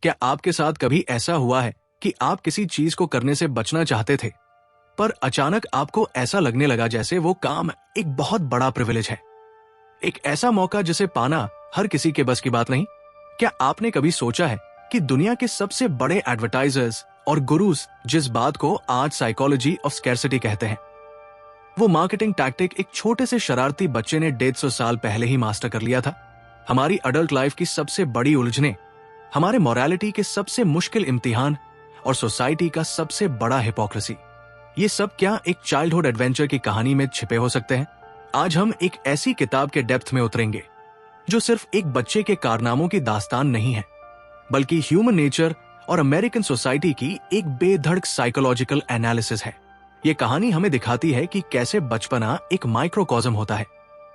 क्या आपके साथ कभी ऐसा हुआ है कि आप किसी चीज को करने से बचना चाहते थे, पर अचानक आपको ऐसा लगने लगा जैसे वो काम एक बहुत बड़ा प्रिविलेज है, एक ऐसा मौका जिसे पाना हर किसी के बस की बात नहीं? क्या आपने कभी सोचा है कि दुनिया के सबसे बड़े एडवर्टाइजर्स और गुरुज जिस बात को आज साइकोलॉजी ऑफ स्कैर्सिटी कहते हैं, वो मार्केटिंग टैक्टिक एक छोटे से शरारती बच्चे ने 150 साल पहले ही मास्टर कर लिया था? हमारी अडल्ट लाइफ की सबसे बड़ी उलझने, हमारे मोरालिटी के सबसे मुश्किल इम्तिहान और सोसाइटी का सबसे बड़ा हिपोक्रेसी, ये सब क्या एक चाइल्डहुड एडवेंचर की कहानी में छिपे हो सकते हैं? आज हम एक ऐसी किताब के डेप्थ में उतरेंगे जो सिर्फ एक बच्चे के कारनामों की दास्तान नहीं है, बल्कि ह्यूमन नेचर और अमेरिकन सोसाइटी की एक बेधड़क साइकोलॉजिकल एनालिसिस है। ये कहानी हमें दिखाती है कि कैसे बचपना एक माइक्रोकॉस्म होता है,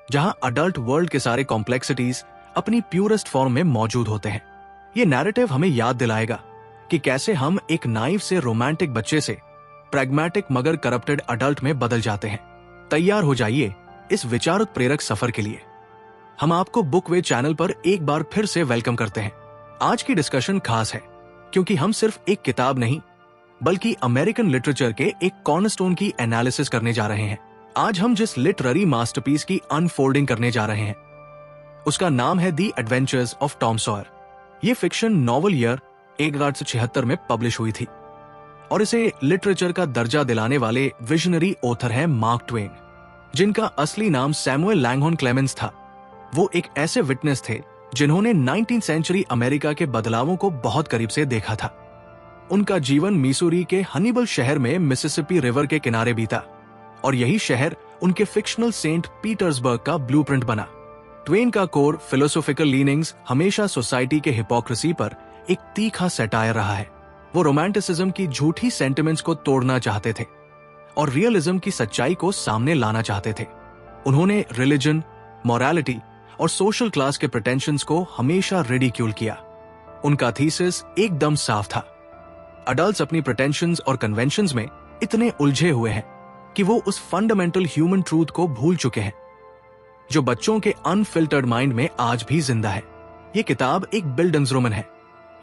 जहां अडल्ट वर्ल्ड के सारे कॉम्प्लेक्सिटीज अपनी प्यूरेस्ट फॉर्म में मौजूद होते हैं। ये नैरेटिव हमें याद दिलाएगा कि कैसे हम एक नाइव से रोमांटिक बच्चे से प्रैग्मेटिक मगर करप्टेड अडल्ट में बदल जाते हैं। तैयार हो जाइए इस विचारक प्रेरक सफर के लिए। हम आपको बुकवे चैनल पर एक बार फिर से वेलकम करते हैं। आज की डिस्कशन खास है क्योंकि हम सिर्फ एक किताब नहीं, बल्कि अमेरिकन लिटरेचर के एक कॉर्नरस्टोन की एनालिसिस करने जा रहे हैं। आज हम जिस लिटरेरी मास्टरपीस की अनफोल्डिंग करने जा रहे हैं, उसका नाम है the adventures of Tom Sawyer. ये फिक्शन नॉवल ईयर 1876 में पब्लिश हुई थी और इसे लिटरेचर का दर्जा दिलाने वाले विजनरी ऑथर हैं मार्क ट्वेन, जिनका असली नाम सैमुअल लैंगहॉर्न क्लेमेंस था। वो एक ऐसे विटनेस थे जिन्होंने 19th सेंचुरी अमेरिका के बदलावों को बहुत करीब से देखा था। उनका जीवन मिसूरी के हनीबल शहर में मिसिसिपी रिवर के किनारे बीता और यही शहर उनके फिक्शनल सेंट पीटर्सबर्ग का ब्लूप्रिंट बना। ट्वेन का कोर फिलोसॉफिकल लीनिंग्स हमेशा सोसाइटी के हिपोक्रेसी पर एक तीखा सैटायर रहा है। वो रोमांटिसिज्म की झूठी सेंटिमेंट्स को तोड़ना चाहते थे और रियलिज्म की सच्चाई को सामने लाना चाहते थे। उन्होंने रिलीजन, मोरालिटी और सोशल क्लास के प्रिटेंशंस को हमेशा रिडिक्यूल किया। उनका थीसिस एकदम साफ था, अडल्ट्स अपनी प्रिटेंशंस और कन्वेंशंस में इतने उलझे हुए हैं कि वो उस फंडामेंटल ह्यूमन ट्रूथ को भूल चुके हैं जो बच्चों के अनफिल्टर्ड माइंड में आज भी जिंदा है। ये किताब एक बिल्डन्सरोमन है,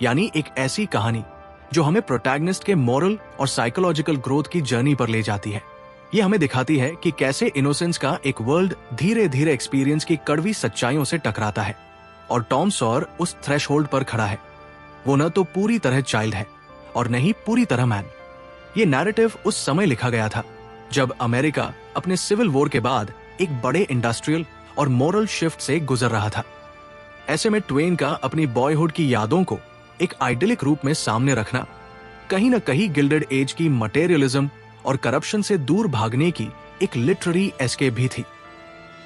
यानी एक ऐसी कहानी जो हमें प्रोटैगनिस्ट के मॉरल और साइकोलॉजिकल ग्रोथ की जर्नी पर ले जाती है। ये हमें दिखाती है कि कैसे इनोसेंस का एक वर्ल्ड धीरे धीरे एक्सपीरियंस की कड़वी सच्चाइयों से टकराता है और टॉम सॉयर उस थ्रेशहोल्ड पर खड़ा है। वो न तो पूरी तरह चाइल्ड है और न ही पूरी तरह मैन। ये नैरेटिव उस समय लिखा गया था जब अमेरिका अपने सिविल वॉर के बाद एक बड़े इंडस्ट्रियल और मोरल शिफ्ट से गुजर रहा था। ऐसे में ट्वेन का अपनी बॉयहुड की यादों को एक आइडियलिक रूप में सामने रखना कहीं न कहीं गिल्डेड एज की मटेरियलिज्म और करप्शन से दूर भागने की एक लिटरेरी एस्केप भी थी।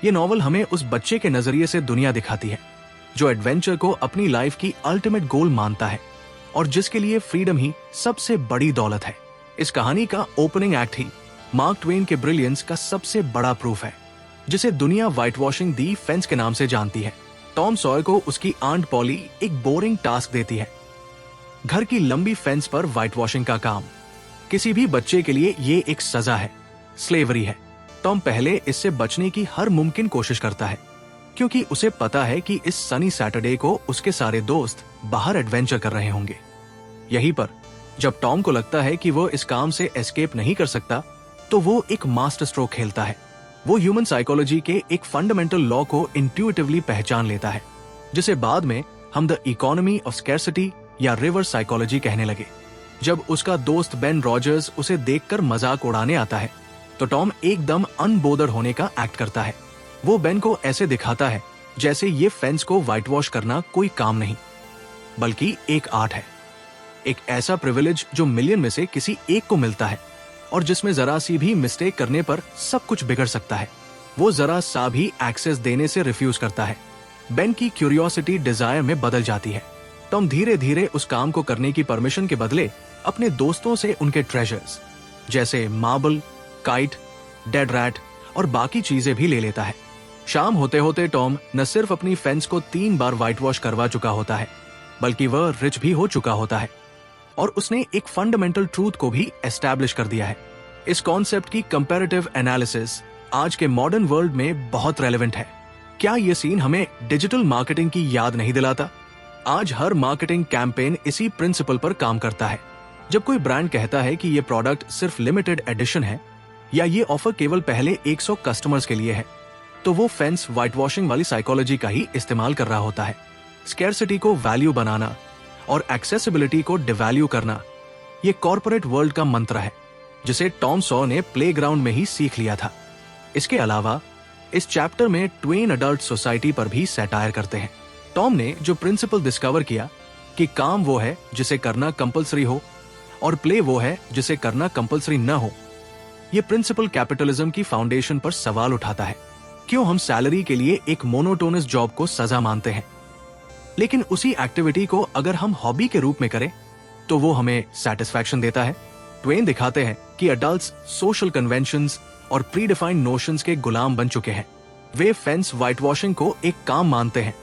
ये नॉवल हमें उस बच्चे के नजरिए से दुनिया दिखाती है जो एडवेंचर को अपनी लाइफ की अल्टीमेट गोल मानता है और जिसके लिए फ्रीडम ही सबसे बड़ी दौलत है। इस कहानी का ओपनिंग एक्ट ही मार्क ट्वेन के ब्रिलियंस का सबसे बड़ा प्रूफ है, जिसे दुनिया व्हाइट वॉशिंग दी फेंस के नाम से जानती है। टॉम सॉयर को उसकी आंट पॉली एक बोरिंग टास्क देती है, घर की लंबी फेंस पर व्हाइट वॉशिंग का काम। किसी भी बच्चे के लिए ये एक सजा है, स्लेवरी है। टॉम पहले इससे बचने की हर मुमकिन कोशिश करता है क्योंकि उसे पता है कि इस सनी सैटरडे को उसके सारे दोस्त बाहर एडवेंचर कर रहे होंगे। यहीं पर जब टॉम को लगता है कि वो इस काम से एस्केप नहीं कर सकता, तो वो एक मास्टर स्ट्रोक खेलता है। वो ह्यूमन साइकोलॉजी के एक फंडामेंटल लॉ को इंट्यूटिवली पहचान लेता है, जिसे बाद में हम द इकोनॉमी ऑफ स्कैर्सिटी या रिवर्स साइकोलॉजी कहने लगे। जब उसका दोस्त बेन रॉजर्स उसे देखकर मजाक उड़ाने आता है, तो टॉम एकदम अनबोदर्ड होने का एक्ट करता है। वो बेन को ऐसे दिखाता है जैसे ये फेंस को व्हाइट वॉश करना कोई काम नहीं, बल्कि एक आर्ट है, एक ऐसा प्रिविलेज जो मिलियन में से किसी एक को मिलता है और जिसमें जरा सी भी मिस्टेक करने पर सब कुछ बिगड़ सकता है। वो जरा सा भी एक्सेस देने से रिफ्यूज करता है। बेन की क्यूरियोसिटी डिजायर में बदल जाती है। टॉम धीरे धीरे उस काम को करने की परमिशन के बदले अपने दोस्तों से उनके ट्रेजर्स जैसे मार्बल, काइट, डेड रैट और बाकी चीजें भी ले लेता है। शाम होते होते टॉम न सिर्फ अपनी फेंस को 3 बार व्हाइट वॉश करवा चुका होता है, बल्कि वह रिच भी हो चुका होता है और उसने एक फंडामेंटल ट्रूथ को भी एस्टैब्लिश कर दिया है। इस कॉन्सेप्ट की कंपैरेटिव एनालिसिस आज के मॉडर्न वर्ल्ड में बहुत रेलेवेंट है। क्या ये सीन हमें डिजिटल मार्केटिंग की याद नहीं दिलाता? आज हर मार्केटिंग कैंपेन इसी प्रिंसिपल पर काम करता है। जब कोई ब्रांड कहता है कि ये प्रोडक्ट सिर्फ लिमिटेड एडिशन है या ये ऑफर केवल पहले 100 कस्टमर्स के लिए है, तो वो फेंस व्हाइट वॉशिंग वाली साइकोलॉजी का ही इस्तेमाल कर रहा होता है। स्कैर्सिटी को वैल्यू बनाना और एक्सेसिबिलिटी को डिवैल्यू करना, ये कॉर्पोरेट वर्ल्ड का मंत्र है जिसे टॉम सॉ ने प्लेग्राउंड में ही सीख लिया था। इसके अलावा इस चैप्टर में ट्वेन अडल्ट सोसाइटी पर भी सैटायर करते हैं। टॉम ने जो प्रिंसिपल डिस्कवर किया कि काम वो है जिसे करना कंपलसरी हो और प्ले वो है जिसे करना कंपलसरी न हो, ये प्रिंसिपल कैपिटलिज्म की फाउंडेशन पर सवाल उठाता है। क्यों हम सैलरी के लिए एक मोनोटोनस जॉब को सजा मानते हैं, लेकिन उसी एक्टिविटी को अगर हम हॉबी के रूप में करें तो वो हमें सेटिस्फैक्शन देता है। ट्वेन दिखाते हैं कि अडल्ट्स सोशल कन्वेंशंस और प्रीडिफाइंड नोशंस के गुलाम बन चुके हैं। वे फेंस व्हाइट वॉशिंग को एक काम मानते हैं,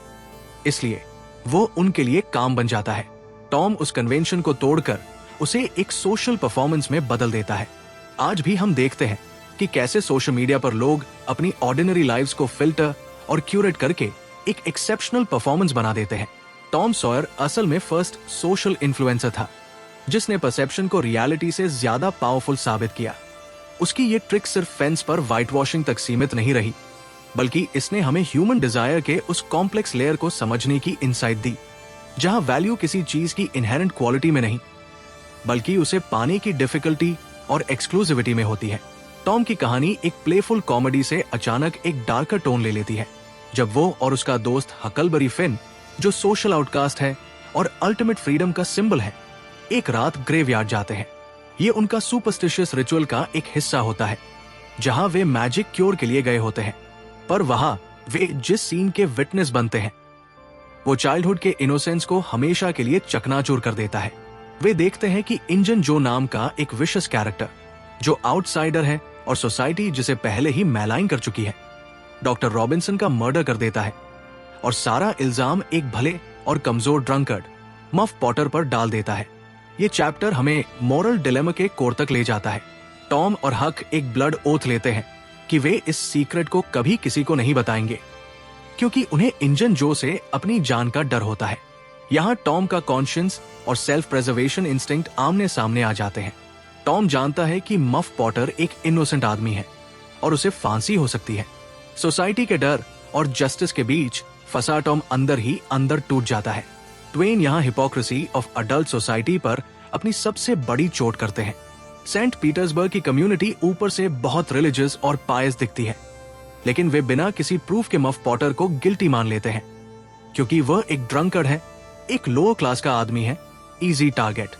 इसलिए वो उनके लिए काम बन जाता है। टॉम उस कन्वेंशन को तोड़कर उसे एक सोशल परफॉर्मेंस में बदल देता है। आज भी हम देखते हैं कि कैसे सोशल मीडिया पर लोग अपनी ऑर्डिनरी लाइव्स को फिल्टर और क्यूरेट करके एक एक्सेप्शनल परफॉर्मेंस बना देते हैं। टॉम सॉयर असल में फर्स्ट सोशल इन्फ्लुएंसर था जिसने परसेप्शन को रियलिटी से ज्यादा पावरफुल साबित किया। उसकी ये ट्रिक सिर्फ फेंस पर व्हाइट वॉशिंग तक सीमित नहीं रही, बल्कि इसने हमें ह्यूमन डिजायर के उस कॉम्प्लेक्स लेयर को समझने की इनसाइट दी, जहां वैल्यू किसी चीज की इनहेरेंट क्वालिटी में नहीं, बल्कि उसे पाने की डिफिकल्टी और एक्सक्लूसिविटी में होती है। टॉम की कहानी एक प्लेफुल कॉमेडी से अचानक एक डार्कर टोन ले लेती है, जब वो और उसका दोस्त हकलबरी फिन, जो सोशल आउटकास्ट है और अल्टीमेट फ्रीडम का सिंबल है, एक रात ग्रेवयार्ड जाते हैं। ये उनका सुपरस्टिशियस रिचुअल का एक हिस्सा होता है, जहां वे मैजिक क्योर के लिए गए होते हैं। पर वहां वे जिस सीन के विटनेस बनते हैं, वो चाइल्डहुड के इनोसेंस को हमेशा के लिए चकनाचूर कर देता है। वे देखते हैं कि इंजन जो नाम का एक विशस कैरेक्टर, जो आउटसाइडर है और सोसाइटी जिसे पहले ही मैलाइन कर चुकी है, डॉक्टर रॉबिन्सन का मर्डर कर देता है और सारा इल्जाम एक भले और कमजोर ड्रंकर्ड मफ पॉटर पर डाल देता है। ये चैप्टर हमें मॉरल डिलेमा के कोर तक ले जाता है। टॉम और हक एक ब्लड ओथ लेते हैं कि वे इस सीक्रेट को कभी किसी को नहीं बताएंगे, क्योंकि उन्हें इंजन जो से अपनी जान का डर होता है। यहाँ टॉम का कॉन्शियंस और सेल्फ प्रेजर्वेशन इंस्टिंक्ट आमने सामने आ जाते हैं। टॉम जानता है कि मफ पॉटर एक इनोसेंट आदमी है और उसे फांसी हो सकती है। सोसाइटी के डर और जस्टिस के बीच फंसा टॉम अंदर ही अंदर टूट जाता है। ट्वेन यहाँ हिपोक्रेसी ऑफ अडल्ट सोसाइटी पर अपनी सबसे बड़ी चोट करते हैं। सेंट पीटर्सबर्ग की कम्युनिटी ऊपर से बहुत रिलीजियस और पायस दिखती है, लेकिन वे बिना किसी प्रूफ के मफ पॉटर को गिल्टी मान लेते हैं, क्योंकि वह एक ड्रंकर्ड है, एक लोअर क्लास का आदमी है, इजी टारगेट।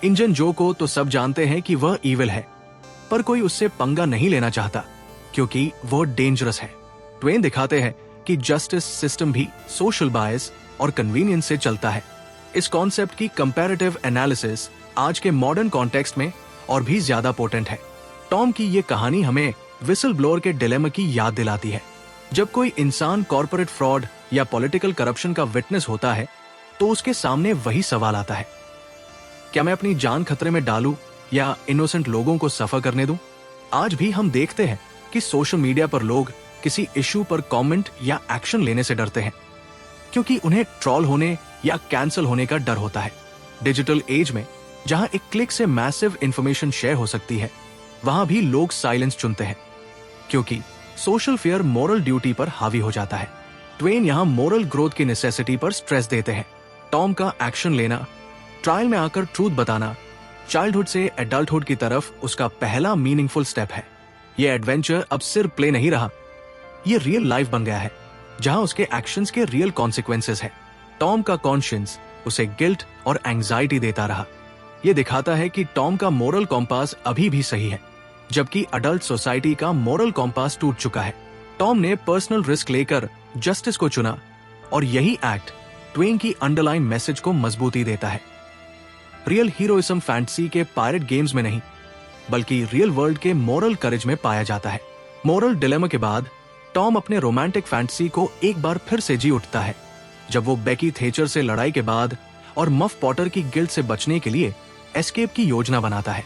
इंजन जो को तो सब जानते हैं कि वह ईविल है, पर कोई उससे पंगा नहीं लेना चाहता क्योंकि वह डेंजरस है। ट्वेन दिखाते हैं कि जस्टिस सिस्टम भी सोशल बायस और कन्वीनियंस से चलता है। इस कॉन्सेप्ट की कंपैरेटिव एनालिसिस आज के मॉडर्न कॉन्टेक्स्ट में और भी ज्यादा पोटेंट है। टॉम की ये कहानी हमें विसल ब्लोअर के डिलेमा की याद दिलाती है। जब कोई इंसान कॉर्पोरेट फ्रॉड या पॉलिटिकल करप्शन का विटनेस होता है, तो उसके सामने वही सवाल आता है, क्या मैं अपनी जान खतरे में डालूं या इनोसेंट लोगों को सफर करने दूं? आज भी हम देखते हैं कि सोशल मीडिया पर लोग किसी इश्यू पर कमेंट या एक्शन लेने से डरते हैं, क्योंकि उन्हें ट्रॉल होने या कैंसिल होने का डर होता है। डिजिटल एज में जहां एक क्लिक से मैसिव इंफॉर्मेशन शेयर हो सकती है, वहां भी लोग साइलेंस चुनते हैं, क्योंकि सोशल फियर मोरल ड्यूटी पर हावी हो जाता है। ट्वेन यहां मोरल ग्रोथ की नेसेसिटी पर स्ट्रेस देते हैं। टॉम का एक्शन लेना, ट्रायल में आकर ट्रूथ बताना, चाइल्डहुड से एडल्टहुड की तरफ उसका पहला मीनिंगफुल स्टेप है। यह एडवेंचर अब सिर्फ प्ले नहीं रहा, ये रियल लाइफ बन गया है, जहां उसके एक्शंस के रियल कॉन्सिक्वेंसेस है। टॉम का कॉन्शियंस उसे गिल्ट और एंजाइटी देता रहा। यह दिखाता है कि टॉम का मोरल कॉम्पास अभी भी सही है, जबकि अडल्ट सोसाइटी का मोरल कॉम्पास टूट चुका है। टॉम ने पर्सनल रिस्क लेकर जस्टिस को चुना और यही एक्ट ट्वेन की अंडरलाइन मैसेज को मजबूती देता है। रियल हीरोइज्म फैंटेसी के पायरेट गेम्स में नहीं, बल्कि रियल वर्ल्ड के मोरल करेज में पाया जाता है। मोरल डिलेमा के बाद टॉम अपने रोमांटिक फैंटेसी को एक बार फिर से जी उठता है, जब वो बेकी थेचर से लड़ाई के बाद और मफ पॉटर की गिल्ट से बचने के लिए एस्केप की योजना बनाता है।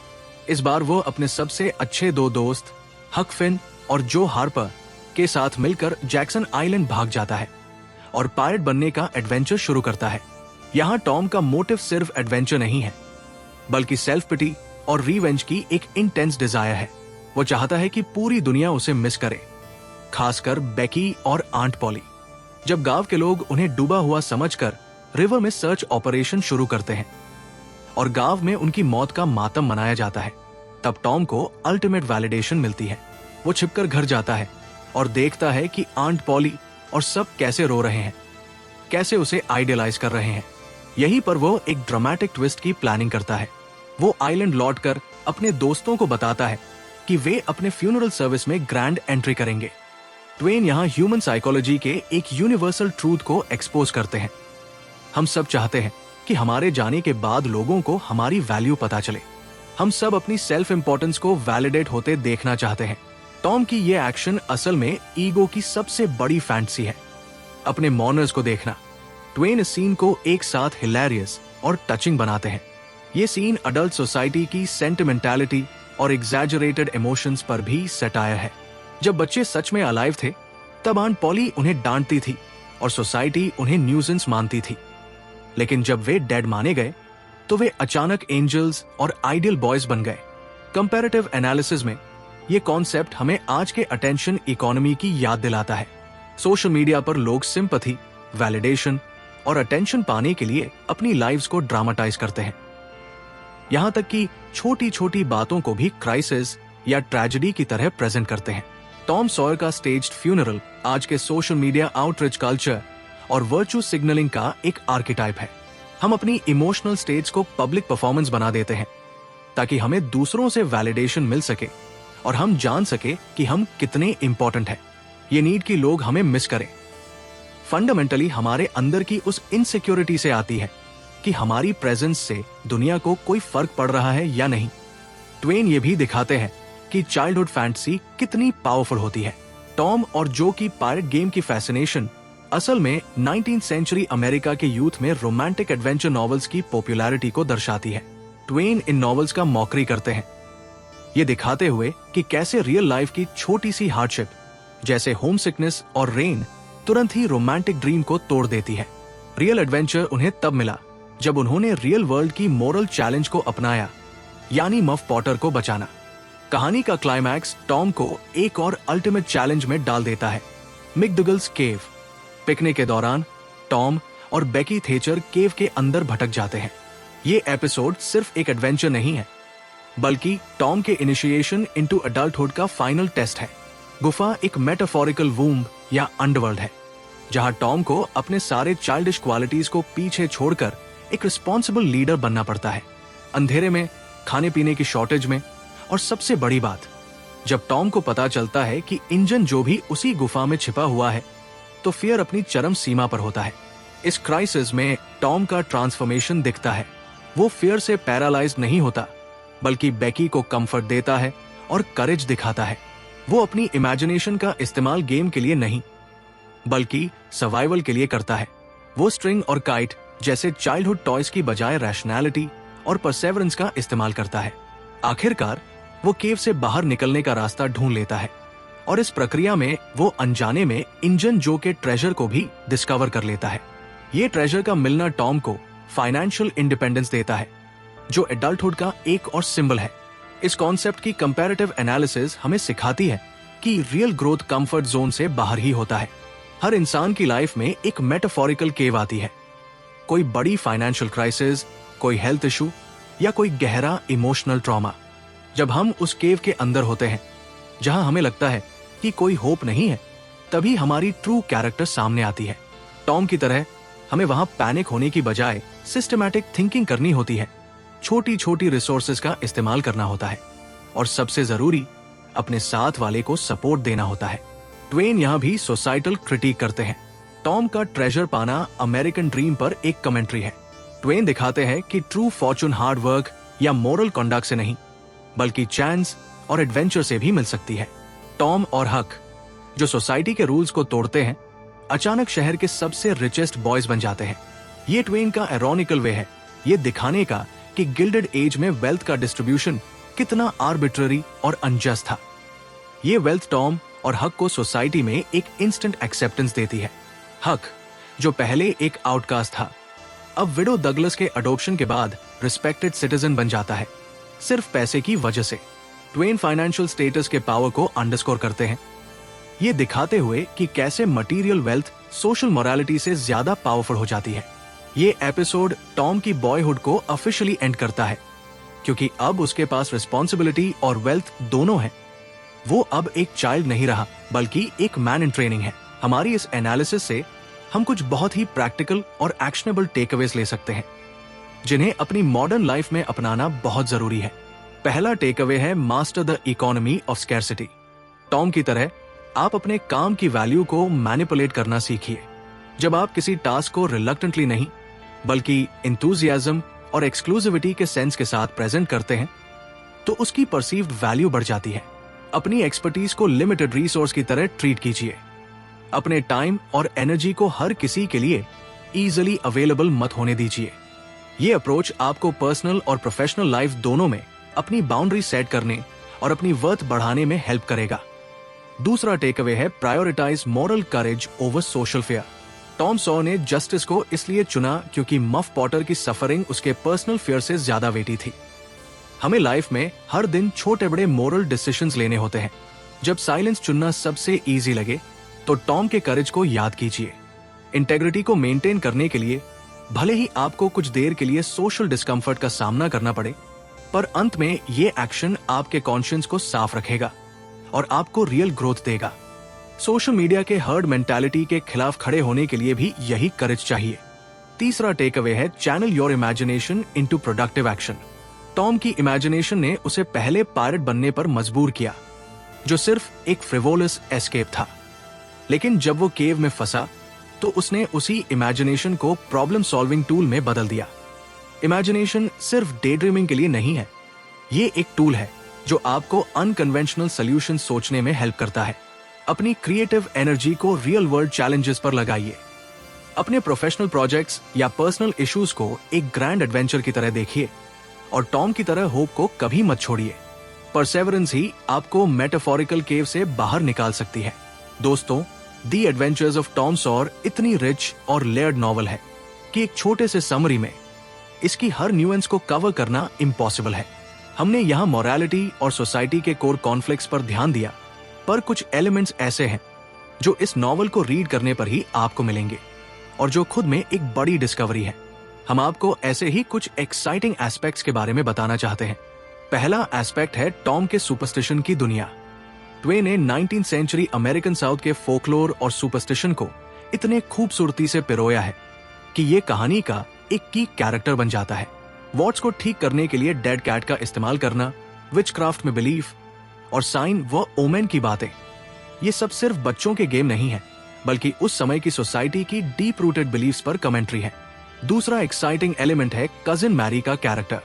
इस बार वो अपने सबसे अच्छे दो दोस्त हक फिन और जो हार्पर के साथ मिलकर जैक्सन आइलैंड भाग जाता है और पायरेट बनने का एडवेंचर शुरू करता है। यहाँ टॉम का मोटिव सिर्फ एडवेंचर नहीं है, बल्कि सेल्फ पिटी और रीवेंज की एक इंटेंस डिजायर है। वो चाहता है कि पूरी दुनिया उसे मिस करे, खासकर बेकी और आंट पॉली। जब गांव के लोग उन्हें डूबा हुआ समझकर रिवर में सर्च ऑपरेशन शुरू करते हैं और गांव में उनकी मौत का मातम मनाया जाता है, तब टॉम को अल्टीमेट वैलिडेशन मिलती है। वो छिपकर घर जाता है और देखता है कि आंट पॉली और सब कैसे रो रहे हैं, कैसे उसे आइडियलाइज कर रहे हैं। यहीं पर वो एक ड्रामेटिक ट्विस्ट की प्लानिंग करता है। वो आइलैंड लौटकर अपने दोस्तों को बताता है कि वे अपने फ्यूनरल सर्विस में ग्रैंड एंट्री करेंगे। ट्वेन यहाँ ह्यूमन साइकोलॉजी के एक यूनिवर्सल ट्रूथ को एक्सपोज करते हैं। हम सब चाहते हैं कि हमारे जाने के बाद लोगों को हमारी वैल्यू पता चले। हम सब अपनी सेल्फ इंपॉर्टेंस को वैलिडेट होते देखना चाहते हैं। टॉम की ये एक्शन असल में ईगो की सबसे बड़ी फैंटेसी है, अपने मॉर्नर्स को देखना। ट्वेन इस सीन को एक साथ हिलेरियस और टचिंग बनाते हैं। ये सीन अडल्ट सोसाइटी की सेंटिमेंटालिटी और एग्जैजरेटेड इमोशंस पर भी सटायर है। जब बच्चे सच में अलाइव थे, तब आंट पॉली उन्हें डांटती थी और सोसाइटी उन्हें न्यूसेंस मानती थी। लेकिन जब वे डेड माने गए, तो वे अचानक एंजल्स और आइडियल बॉयज बन गए। कंपैरेटिव एनालिसिस में ये कॉन्सेप्ट हमें आज के अटेंशन इकोनॉमी की याद दिलाता है। सोशल मीडिया पर लोग सिंपैथी, वैलिडेशन और अटेंशन पाने के लिए अपनी लाइव्स को ड्रामाटाइज करते हैं। यहां तक कि छोटी छोटी बातों को भी क्राइसिस या ट्रेजेडी की तरह प्रेजेंट करते हैं। टॉम सॉयर का स्टेज्ड फ्यूनरल आज के सोशल मीडिया आउटरीच कल्चर और वर्चू सिग्नलिंग का एक आर्किटाइप है। हम अपनी इमोशनल स्टेट्स को पब्लिक परफॉर्मेंस बना देते हैं ताकि हमें दूसरों से वैलिडेशन मिल सके और हम जान सके कि हम कितने इंपॉर्टेंट हैं। ये नीड कि लोग हमें मिस करें फंडामेंटली हमारे अंदर की उस इनसिक्योरिटी से आती है कि हमारी प्रेजेंस से दुनिया को कोई फर्क पड़ रहा है या नहीं। ट्वेन ये भी दिखाते हैं कि चाइल्डहुड फैंटेसी कितनी पावरफुल होती है। टॉम और जो की पायरेट गेम की फैसिनेशन असल में 19th सेंचुरी अमेरिका के यूथ में रोमांटिक एडवेंचर नॉवेल्स की पॉपुलैरिटी को दर्शाती है। ट्वेन इन नॉवेल्स का मॉकरी करते हैं, ये दिखाते हुए कि कैसे रियल लाइफ की छोटी सी हार्डशिप जैसे होम सिकनेस और रेन तुरंत ही रोमांटिक ड्रीम को तोड़ देती है। रियल एडवेंचर उन्हें तब मिला जब उन्होंने रियल वर्ल्ड की मोरल चैलेंज को अपनाया, यानी मफ पॉटर को बचाना। कहानी का क्लाइमैक्स टॉम को एक और अल्टीमेट चैलेंज में डाल देता है, मिकडुगल्स केव। पिकनिक के दौरान टॉम और बेकी थेचर केव के अंदर भटक जाते हैं। ये एपिसोड सिर्फ एक एडवेंचर नहीं है, बल्कि टॉम के इनिशिएशन इनटू अडल्टहुड का फाइनल टेस्ट है। गुफा एक मेटाफोरिकल वूम्ब या अंडरवर्ल्ड है, जहां टॉम को अपने सारे चाइल्डिश क्वालिटीज को पीछे छोड़कर एक रिस्पॉन्सिबल लीडर बनना पड़ता है। अंधेरे में, खाने पीने की शॉर्टेज में, और सबसे बड़ी बात, जब टॉम को पता चलता है कि इंजन जो भी उसी गुफा में छिपा हुआ है, तो फियर अपनी चरम सीमा पर होता है। इस क्राइसिस में टॉम का ट्रांसफॉर्मेशन दिखता है। वो फियर से पैरालाइज नहीं होता, बल्कि बेकी को कंफर्ट देता है और करेज दिखाता है। वो अपनी इमेजिनेशन का इस्तेमाल गेम के लिए नहीं, बल्कि सर्वाइवल के लिए करता है। वो स्ट्रिंग और काइट जैसे चाइल्डहुड टॉयज की बजाय रैशनैलिटी और परसेवरेंस का इस्तेमाल करता है। आखिरकार वो केव से बाहर निकलने का रास्ता ढूंढ लेता है और इस प्रक्रिया में वो अनजाने में इंजन जो के ट्रेजर को भी डिस्कवर कर लेता है। ये ट्रेजर का मिलना टॉम को फाइनेंशियल इंडिपेंडेंस देता है, जो एडल्टहुड का एक और सिंबल है। इस कॉन्सेप्ट की कंपैरेटिव एनालिसिस हमें सिखाती है कि रियल ग्रोथ कंफर्ट जोन से बाहर ही होता है। हर इंसान की लाइफ में एक मेटाफोरिकल केव आती है, कोई बड़ी फाइनेंशियल क्राइसिस, कोई हेल्थ इशू या कोई गहरा इमोशनल ट्रॉमा। जब हम उस केव के अंदर होते हैं, जहां हमें लगता है कि कोई होप नहीं है, तभी हमारी ट्रू कैरेक्टर सामने आती है। टॉम की तरह हमें वहां पैनिक होने की बजाय सिस्टमैटिक थिंकिंग करनी होती है, छोटी छोटी रिसोर्सेज का इस्तेमाल करना होता है और सबसे जरूरी अपने साथ वाले को सपोर्ट देना होता है। ट्वेन यहां भी सोसाइटल क्रिटिक करते हैं। टॉम का ट्रेजर पाना अमेरिकन ड्रीम पर एक कमेंट्री है। ट्वेन दिखाते हैं कि ट्रू फॉर्चून हार्ड वर्क या मोरल कंडक्ट से नहीं, बल्कि चांस और एडवेंचर से भी मिल सकती है। टॉम और हक, जो सोसाइटी के रूल्स को तोड़ते हैं, अचानक शहर के सबसे रिचेस्ट बॉयज बन जाते हैं। ये ट्वेन का एरोनिकल वे है, ये दिखाने का कि गिल्डेड एज में वेल्थ का डिस्ट्रीब्यूशन कितना आर्बिट्ररी और अनजस्ट था। ये वेल्थ टॉम और हक को सोसाइटी में एक इंस्टेंट एक्सेप्टेंस देती है। हक, जो पहले एक आउटकास्ट था, अब विडो डगलस के अडॉप्शन के बाद रिस्पेक्टेड सिटीजन बन जाता है, सिर्फ पैसे की वजह से। ट्वेन फाइनेंशियल स्टेटस के पावर को अंडरस्कोर करते हैं, ये दिखाते हुए कि कैसे मटेरियल वेल्थ सोशल मोरालिटी से ज्यादा पावरफुल हो जाती है। ये एपिसोड टॉम की बॉयहुड को ऑफिशियली एंड करता है, क्योंकि अब उसके पास रिस्पॉन्सिबिलिटी और वेल्थ दोनों है। वो अब एक चाइल्ड नहीं रहा, बल्कि एक मैन इन ट्रेनिंग है। हमारी इस एनालिसिस से हम कुछ बहुत ही प्रैक्टिकल और एक्शनेबल टेकअवेज ले सकते हैं, जिन्हें अपनी मॉडर्न लाइफ में अपनाना बहुत जरूरी है। पहला टेकअवे है master the economy of scarcity. Tom की तरह आप अपने काम की वैल्यू को मैनिपुलेट करना सीखिए। जब आप किसी टास्क को रिलक्टेंटली नहीं, बल्कि एंथुसियाज्म और एक्सक्लूसिविटी के सेंस के साथ प्रेजेंट करते हैं, तो उसकी परसीव्ड वैल्यू बढ़ जाती है। अपनी एक्सपर्टीज को लिमिटेड रिसोर्स की तरह ट्रीट कीजिए। अपने टाइम और एनर्जी को हर किसी के लिए इजीली अवेलेबल मत होने दीजिए। ये अप्रोच आपको पर्सनल और प्रोफेशनल लाइफ दोनों में अपनी बाउंड्री सेट करने और अपनी वर्थ बढ़ाने में हेल्प करेगा। दूसरा टेकअवे है prioritize moral courage over social fear. Tom Sawyer ने जस्टिस को इसलिए चुना क्योंकि मफ पॉटर की सफरिंग उसके पर्सनल फेयर से ज्यादा वेटी थी। हमें लाइफ में हर दिन छोटे बड़े मोरल डिसीजंस लेने होते हैं। जब साइलेंस चुनना सबसे इजी लगे, तो टॉम के करेज को याद कीजिए। इंटेग्रिटी को मेंटेन करने के लिए भले ही आपको कुछ देर के लिए सोशल डिस्कम्फर्ट का सामना करना पड़े, पर अंत में ये एक्शन आपके कॉन्शियंस को साफ रखेगा और आपको रियल ग्रोथ देगा। सोशल मीडिया के हर्ड मेंटालिटी के खिलाफ खड़े होने के लिए भी यही करेज चाहिए। तीसरा टेकअवे है channel your imagination into productive action. Tom की इमेजिनेशन ने उसे पहले पायरेट बनने पर मजबूर किया, जो सिर्फ एक फ्रिवोलस एस्केप था। लेकिन जब वो केव में फंसा, तो उसने उसी इमेजिनेशन को प्रॉब्लम सॉल्विंग टूल में बदल दिया। इमेजिनेशन सिर्फ डे ड्रीमिंग के लिए नहीं है, ये एक टूल है जो आपको अनकन्वेंशनल सॉल्यूशन सोचने में हेल्प करता है। अपनी क्रिएटिव एनर्जी को रियल वर्ल्ड चैलेंजेस पर लगाइए। अपने प्रोफेशनल प्रोजेक्ट्स या पर्सनल इश्यूज को एक ग्रैंड एडवेंचर की तरह देखिए और टॉम की तरह होप को कभी मत छोड़िए। परसेवरेंस ही आपको मेटाफोरिकल केव से बाहर निकाल सकती है। दोस्तों, the adventures of Tom Sawyer इतनी रिच और लेयर्ड नॉवल है कि एक छोटे से समरी में इसकी हर न्यूएंस को कवर करना इम्पॉसिबल है। हमने यहाँ मोरालिटी और सोसाइटी के कोर कॉन्फ्लिक्ट्स पर ध्यान दिया, पर कुछ एलिमेंट्स ऐसे हैं जो इस नॉवल को रीड करने पर ही आपको मिलेंगे और जो खुद में एक बड़ी डिस्कवरी है। हम आपको ऐसे ही कुछ एक्साइटिंग एस्पेक्ट्स के बारे में बताना चाहते हैं। पहला एस्पेक्ट है टॉम के सुपरस्टिशन की दुनिया। ट्वेन ने 19वीं सेंचुरी अमेरिकन साउथ के फोकलोर और सुपरस्टिशन को इतने खूबसूरती से पिरोया है कि ये कहानी का एक की कैरेक्टर बन जाता है। वॉट्स को ठीक करने के लिए डेड कैट का इस्तेमाल करना, विचक्राफ्ट में बिलीफ और साइन व ओमेन की बातें, ये सब सिर्फ बच्चों के गेम नहीं है, बल्कि उस समय की सोसाइटी की डीप रूटेड बिलीफ्स पर कमेंट्री है। दूसरा एक्साइटिंग एलिमेंट है कजिन मैरी का कैरेक्टर।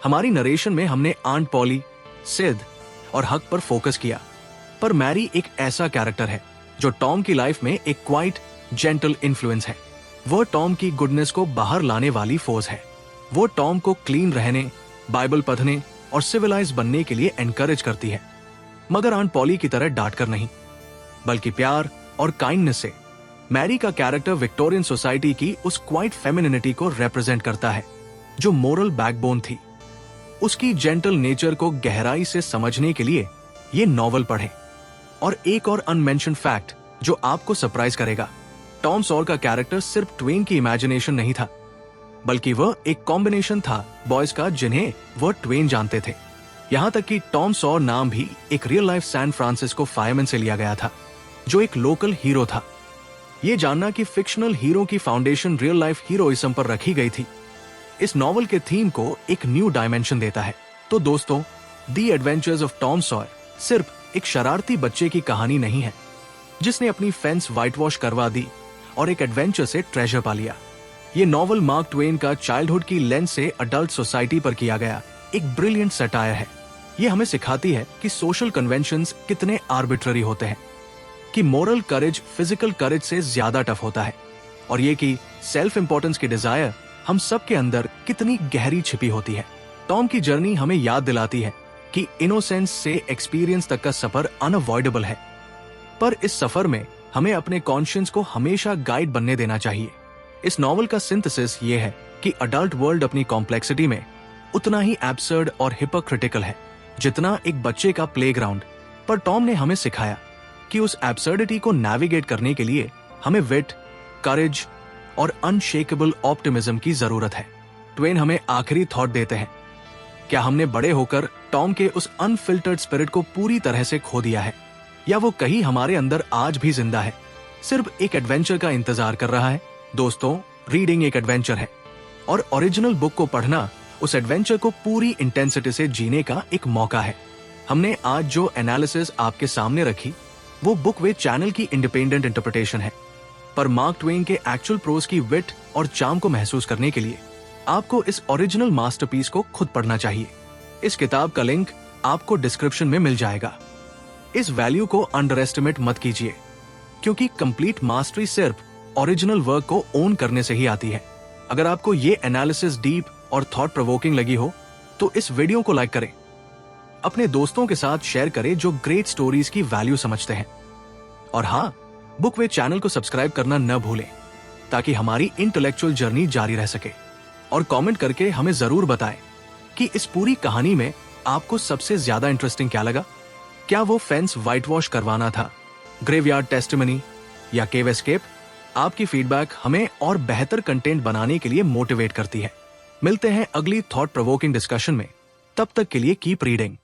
हमारी नरेशन में हमने आंट पॉली, सिद और हक पर फोकस किया, पर मैरी एक ऐसा कैरेक्टर है जो टॉम की लाइफ में एक क्वाइट जेंटल इन्फ्लुएंस है। वह टॉम की गुडनेस को बाहर लाने वाली फोर्स है। वो टॉम को क्लीन रहने, बाइबल पढ़ने और सिविलाइज बनने के लिए एनकरेज करती है, मगर आंट पॉली की तरह डांटकर नहीं, बल्कि प्यार और काइंडनेस से। मैरी का कैरेक्टर विक्टोरियन सोसाइटी की उस क्वाइट फेमिनिटी को रिप्रेजेंट करता है जो मोरल बैकबोन थी। उसकी जेंटल नेचर को गहराई से समझने के लिए ये नॉवल पढ़ें। और एक और अनमेंशन फैक्ट जो आपको सरप्राइज करेगा, टॉम सॉयर का कैरेक्टर सिर्फ ट्वेन की इमेजिनेशन नहीं था, बल्कि वह एक कॉम्बिनेशन था बॉयज का जिन्हें वह ट्वेन जानते थे। यहाँ तक कि टॉम सॉयर नाम भी एक real life San Francisco fireman से लिया गया था, जो एक लोकल हीरो था। ये जानना कि फिक्शनल हीरो की फाउंडेशन रियल लाइफ हीरोइज्म पर रखी गई थी, इस नॉवल के थीम को एक न्यू डायमेंशन देता है। तो दोस्तों, the adventures of Tom Sawyer सिर्फ एक शरारती बच्चे की कहानी नहीं है जिसने अपनी फेंस व्हाइट वॉश करवा दी और एक एडवेंचर से ट्रेजर पा लिया। ये नॉवल मार्क ट्वेन का चाइल्डहुड की लेंस से अडल्ट सोसाइटी पर किया गया एक ब्रिलियंट सटायर है। ये हमें सिखाती है कि सोशल कन्वेंशंस कितने आर्बिट्ररी होते हैं, कि मोरल करेज फिजिकल करेज से ज्यादा टफ होता है, और ये कि सेल्फ इंपॉर्टेंस की डिजायर हम सब के अंदर कितनी गहरी छिपी होती है। टॉम की जर्नी हमें याद दिलाती है कि इनोसेंस से एक्सपीरियंस तक का सफर अनअवॉइडेबल है, पर इस सफर में हमें अपने कॉन्शियंस को हमेशा गाइड बनने देना चाहिए। इस नॉवल का सिंथेसिस ये है कि अडल्ट वर्ल्ड अपनी कॉम्प्लेक्सिटी में उतना ही एब्सर्ड और हिपोक्रिटिकल है जितना एक बच्चे का प्लेग्राउंड। पर टॉम ने हमें सिखाया कि उस एब्सर्डिटी को नेविगेट करने के लिए हमें विट, करेज और अनशेकेबल ऑप्टिमिज्म की जरूरत है। ट्वेन हमें आखिरी थॉट देते हैं, क्या हमने बड़े होकर टॉम के उस अनफिल्टर्ड स्पिरिट को पूरी तरह से खो दिया है, या वो कहीं हमारे अंदर आज भी जिंदा है, सिर्फ एक एडवेंचर का इंतजार कर रहा है? दोस्तों, रीडिंग एक एडवेंचर है और ओरिजिनल बुक को पढ़ना उस एडवेंचर को पूरी इंटेंसिटी से जीने का एक मौका है। हमने आज जो एनालिसिस आपके सामने रखी वो बुक वे चैनल की इंडिपेंडेंट इंटरप्रिटेशन है, पर मार्क ट्वेन के एक्चुअल प्रोज की विट और चार्म को महसूस करने के लिए आपको इस ओरिजिनल मास्टरपीस को खुद पढ़ना चाहिए। इस किताब का लिंक आपको डिस्क्रिप्शन में मिल जाएगा। इस वैल्यू को अंडर एस्टिमेट मत कीजिए, क्योंकि कंप्लीट मास्टरी सिर्फ ओरिजिनल वर्क को ओन करने से ही आती है। अगर आपको ये एनालिसिस डीप और थॉट प्रोवोकिंग लगी हो तो इस वीडियो को लाइक करें, अपने दोस्तों के साथ शेयर करें जो ग्रेट स्टोरीज की वैल्यू समझते हैं, और हाँ, बुक वे चैनल को सब्सक्राइब करना न भूलें ताकि हमारी इंटेलेक्चुअल जर्नी जारी रह सके। और कमेंट करके हमें जरूर बताएं कि इस पूरी कहानी में आपको सबसे ज्यादा इंटरेस्टिंग क्या लगा। क्या वो फेंस व्हाइट वॉश करवाना था, ग्रेवयार्ड टेस्टिमनी या केव एस्केप? आपकी फीडबैक हमें और बेहतर कंटेंट बनाने के लिए मोटिवेट करती है। मिलते हैं अगली थॉट प्रोवोकिंग डिस्कशन में, तब तक के लिए कीप रीडिंग।